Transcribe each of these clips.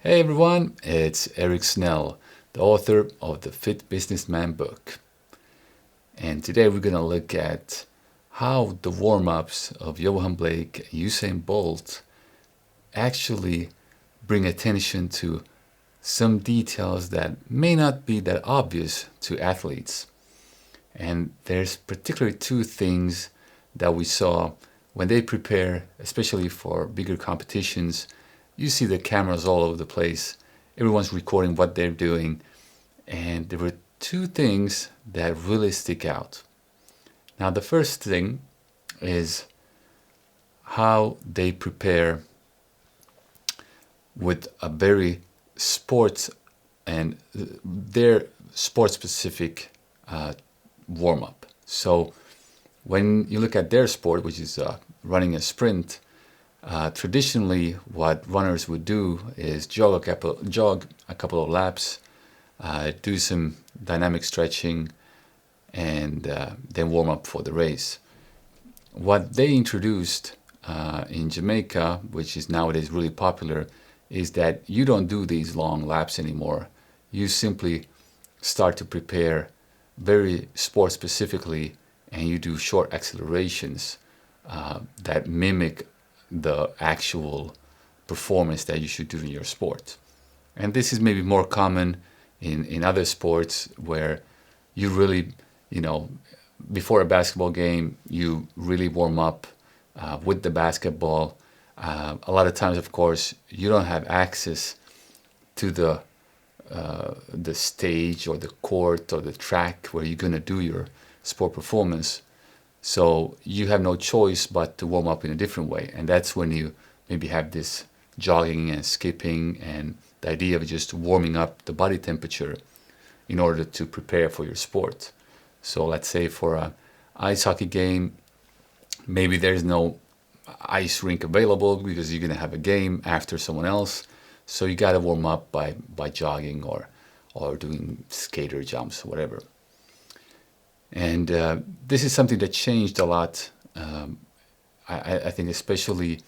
Hey everyone, it's Eric Snell, the author of the Fit Businessman book. And today we're going to look at how the warm-ups of Johan Blake and Usain Bolt actually bring attention to some details that may not be that obvious to athletes. And there's particularly two things that we saw when they prepare, especially for bigger competitions. You see the cameras all over the place. Everyone's recording what they're doing. And there were two things that really stick out. Now, the first thing is how they prepare with a very sports and their sport-specific warm-up. So when you look at their sport, which is running a sprint, traditionally what runners would do is jog a couple of laps, do some dynamic stretching, and then warm up for the race. What they introduced in Jamaica, which is nowadays really popular, is that you don't do these long laps anymore. You simply start to prepare very sport specifically, and you do short accelerations that mimic the actual performance that you should do in your sport. And this is maybe more common in other sports where you really, before a basketball game, you really warm up with the basketball. A lot of times, of course, you don't have access to the stage or the court or the track where you're going to do your sport performance. So you have no choice but to warm up in a different way. And that's when you maybe have this jogging and skipping and the idea of just warming up the body temperature in order to prepare for your sport. So let's say for an ice hockey game, maybe there's no ice rink available because you're going to have a game after someone else. So you got to warm up by jogging or doing skater jumps, whatever. And this is something that changed a lot, I think, especially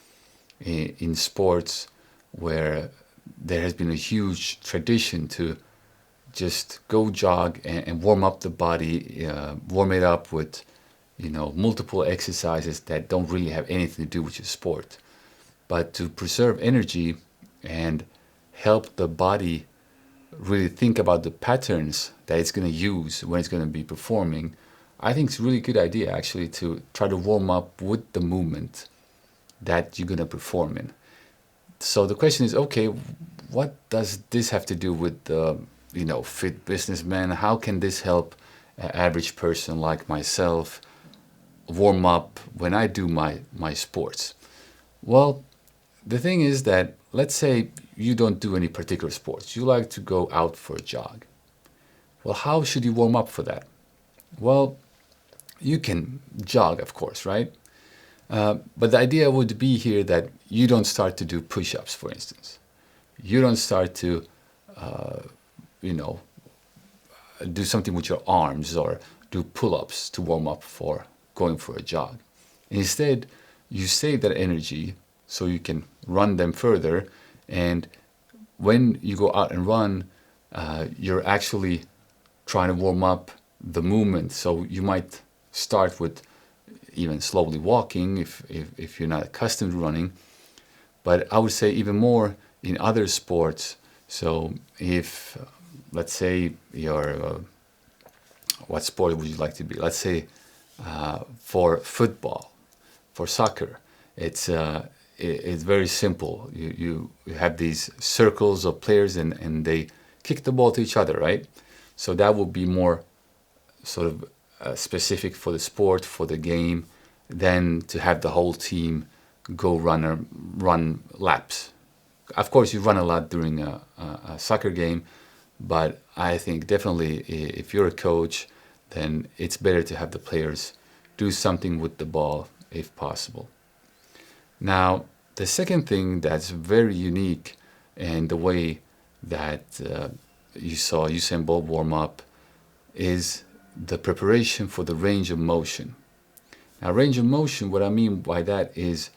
in sports where there has been a huge tradition to just go jog and warm up the body, warm it up with, multiple exercises that don't really have anything to do with your sport. But to preserve energy and help the body really think about the patterns that it's going to use when it's going to be performing, I think it's a really good idea actually to try to warm up with the movement that you're going to perform in. So the question is, okay, what does this have to do with the fit businessman? How can this help an average person like myself warm up when I do my sports? Well, the thing is that let's say you don't do any particular sports. You like to go out for a jog. Well, how should you warm up for that? Well, you can jog, of course, right? But the idea would be here that you don't start to do push-ups, for instance. You don't start to, do something with your arms or do pull-ups to warm up for going for a jog. Instead, you save that energy so you can run them further. And when you go out and run, you're actually trying to warm up the movement. So you might start with even slowly walking if you're not accustomed to running. But I would say even more in other sports. So if, let's say, you're, what sport would you like to be? Let's say for football, for soccer, it's very simple. You have these circles of players and they kick the ball to each other, right? So that would be more sort of specific for the sport, for the game, than to have the whole team go run laps. Of course, you run a lot during a soccer game, but I think definitely if you're a coach, then it's better to have the players do something with the ball if possible. Now, the second thing that's very unique in the way that you saw Usain Bolt warm up is the preparation for the range of motion. Now, range of motion, what I mean by that is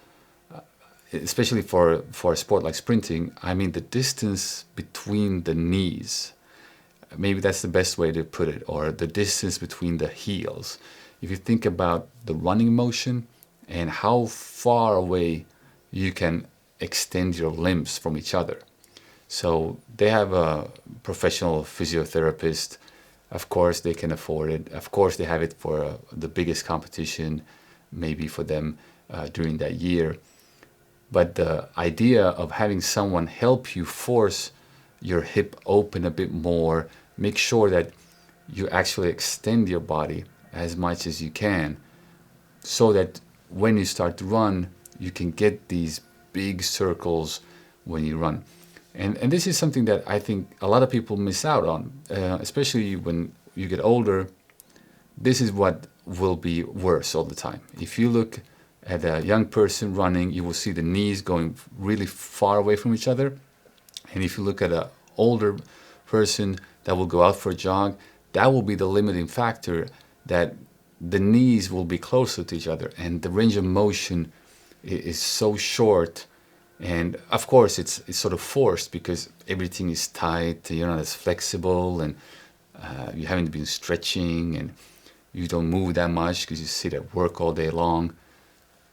especially for a sport like sprinting, I mean the distance between the knees. Maybe that's the best way to put it, or the distance between the heels. If you think about the running motion and how far away you can extend your limbs from each other. So they have a professional physiotherapist. Of course, they can afford it. Of course, they have it for the biggest competition, maybe for them during that year. But the idea of having someone help you force your hip open a bit more, make sure that you actually extend your body as much as you can, so that when you start to run, you can get these big circles when you run. And this is something that I think a lot of people miss out on, especially when you get older. This is what will be worse all the time. If you look at a young person running, you will see the knees going really far away from each other. And if you look at an older person that will go out for a jog, that will be the limiting factor, that the knees will be closer to each other and the range of motion is so short. And of course, it's sort of forced because everything is tight, you're not as flexible, and you haven't been stretching, and you don't move that much because you sit at work all day long.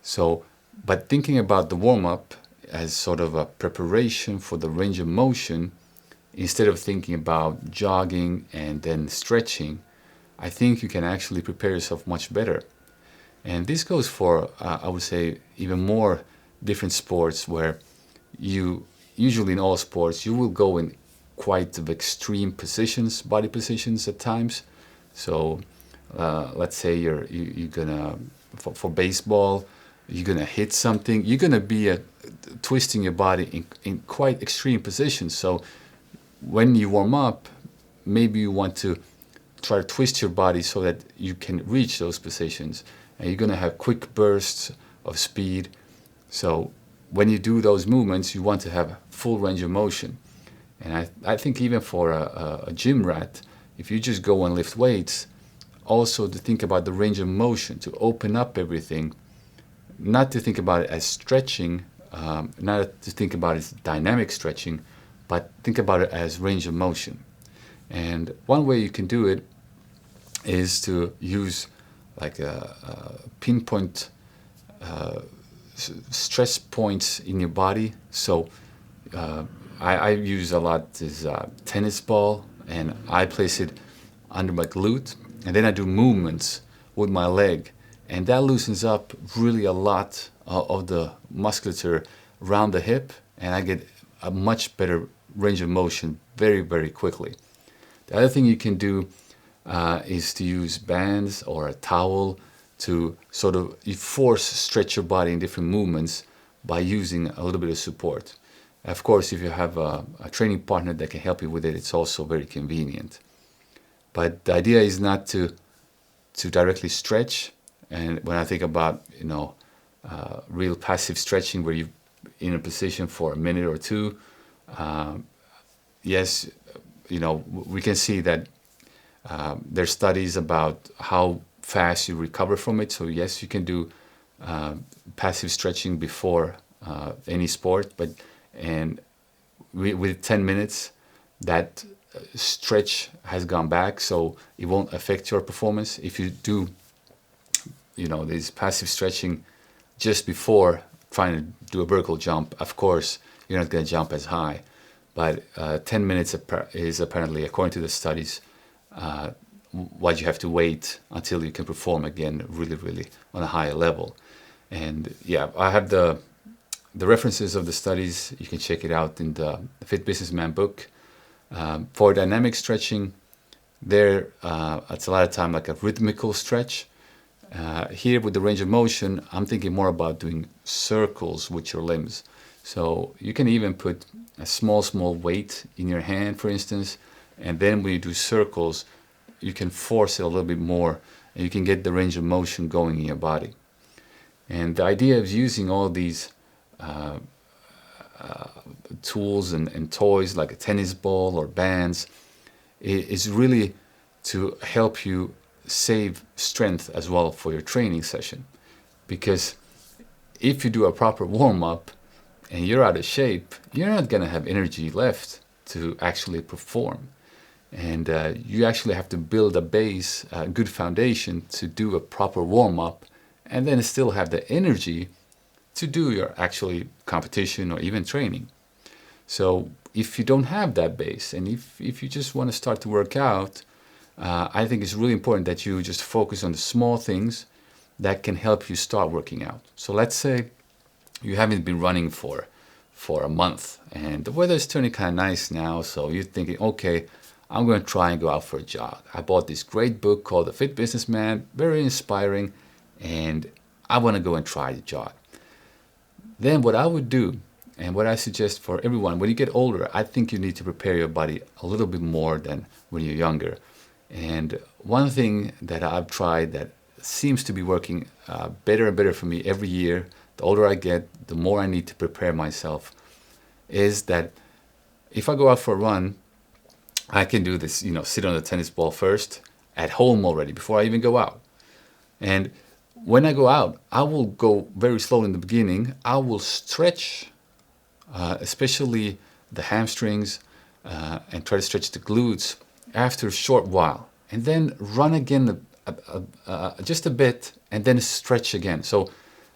So, but thinking about the warm-up as sort of a preparation for the range of motion, instead of thinking about jogging and then stretching, I think you can actually prepare yourself much better. And this goes for, I would say, even more different sports, where you usually in all sports you will go in quite extreme positions, body positions at times. So let's say you're gonna for baseball, you're gonna hit something, you're gonna be twisting your body in quite extreme positions. So when you warm up, maybe you want to try to twist your body so that you can reach those positions, and you're gonna have quick bursts of speed. So when you do those movements, you want to have full range of motion. And I think even for a gym rat, if you just go and lift weights, also to think about the range of motion, to open up everything, not to think about it as stretching, not to think about it as dynamic stretching, but think about it as range of motion. And one way you can do it is to use like a pinpoint stress points in your body. So I use a lot this tennis ball, and I place it under my glute, and then I do movements with my leg, and that loosens up really a lot of the musculature around the hip, and I get a much better range of motion very, very quickly. The other thing you can do is to use bands or a towel to sort of stretch your body in different movements by using a little bit of support. Of course, if you have a training partner that can help you with it, it's also very convenient. But the idea is not to directly stretch. And when I think about real passive stretching, where you're in a position for a minute or two, yes, we can see that there's studies about how fast you recover from it. So yes, you can do passive stretching before any sport, and with 10 minutes, that stretch has gone back, so it won't affect your performance. If you do, this passive stretching just before trying to do a vertical jump, of course, you're not going to jump as high. But 10 minutes is apparently, according to the studies, what you have to wait until you can perform again really, really on a higher level. And yeah, I have the references of the studies. You can check it out in the Fit Businessman book. For dynamic stretching, it's a lot of time like a rhythmical stretch. Here with the range of motion, I'm thinking more about doing circles with your limbs. So you can even put a small weight in your hand, for instance, and then when you do circles, you can force it a little bit more, and you can get the range of motion going in your body. And the idea of using all these tools and toys like a tennis ball or bands is really to help you save strength as well for your training session. Because if you do a proper warm-up, and you're out of shape, you're not going to have energy left to actually perform. And you actually have to build a base, a good foundation to do a proper warm up, and then still have the energy to do your actually competition or even training. So if you don't have that base, and if you just want to start to work out, I think it's really important that you just focus on the small things that can help you start working out. So let's say you haven't been running for a month, and the weather is turning kind of nice now, so you're thinking, okay, I'm going to try and go out for a jog. I bought this great book called The Fit Businessman, very inspiring, and I want to go and try the jog. Then what I would do, and what I suggest for everyone, when you get older, I think you need to prepare your body a little bit more than when you're younger. And one thing that I've tried that seems to be working better and better for me every year, the older I get, the more I need to prepare myself, is that if I go out for a run, I can do this, sit on the tennis ball first at home already before I even go out. And when I go out, I will go very slow in the beginning. I will stretch, especially the hamstrings, and try to stretch the glutes after a short while. And then run again just a bit, and then stretch again. So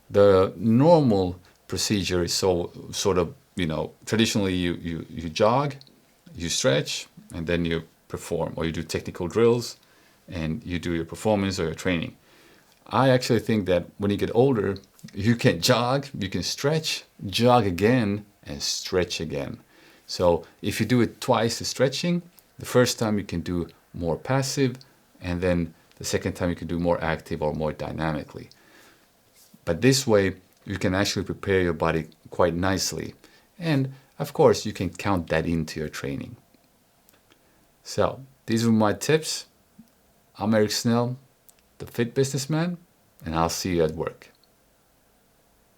the normal procedure is traditionally you jog, you stretch, and then you perform, or you do technical drills, and you do your performance or your training. I actually think that when you get older, you can jog, you can stretch, jog again, and stretch again. So if you do it twice the stretching, the first time you can do more passive, and then the second time you can do more active or more dynamically. But this way, you can actually prepare your body quite nicely. And of course, you can count that into your training. So these were my tips. I'm Eric Snell, the Fit Businessman, and I'll see you at work.